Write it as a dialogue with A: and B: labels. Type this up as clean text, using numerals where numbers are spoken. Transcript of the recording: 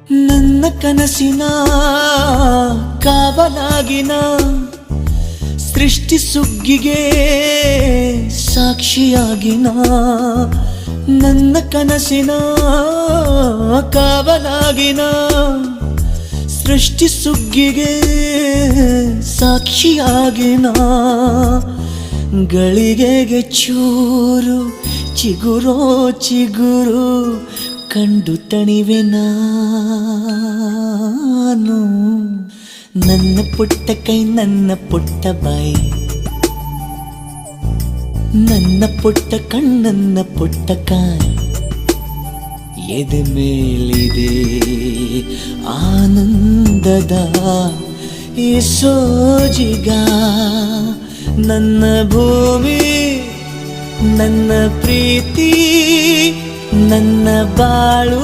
A: ನನ್ನ ಕನಸಿನ ಕಾವಲಾಗಿನ ಸೃಷ್ಟಿ ಸುಗ್ಗಿಗೆ ಸಾಕ್ಷಿಯಾಗಿನ ನನ್ನ ಕನಸಿನ ಕಾವಲಾಗಿನ ಸೃಷ್ಟಿ ಸುಗ್ಗಿಗೆ ಸಾಕ್ಷಿಯಾಗಿನ ಗಳಿಗೆಗೆ ಚೂರು ಚಿಗುರೋ ಚಿಗುರು ಕಂಡು ತಣಿವೆ ನಾನು ನನ್ನ ಪುಟ್ಟ ಕೈ ನನ್ನ ಪುಟ್ಟ ಬಾಯಿ ನನ್ನ ಪುಟ್ಟ ಕಣ್ಣನ್ನ ಪುಟ್ಟ ಕಾಯಿ ಎದೆ ಮೇಲಿದೆ ಆನಂದದ ಈ ಸೋಜಿಗ ನನ್ನ ಭೂಮಿ ನನ್ನ ಪ್ರೀತಿ ನನ್ನ ಬಾಳು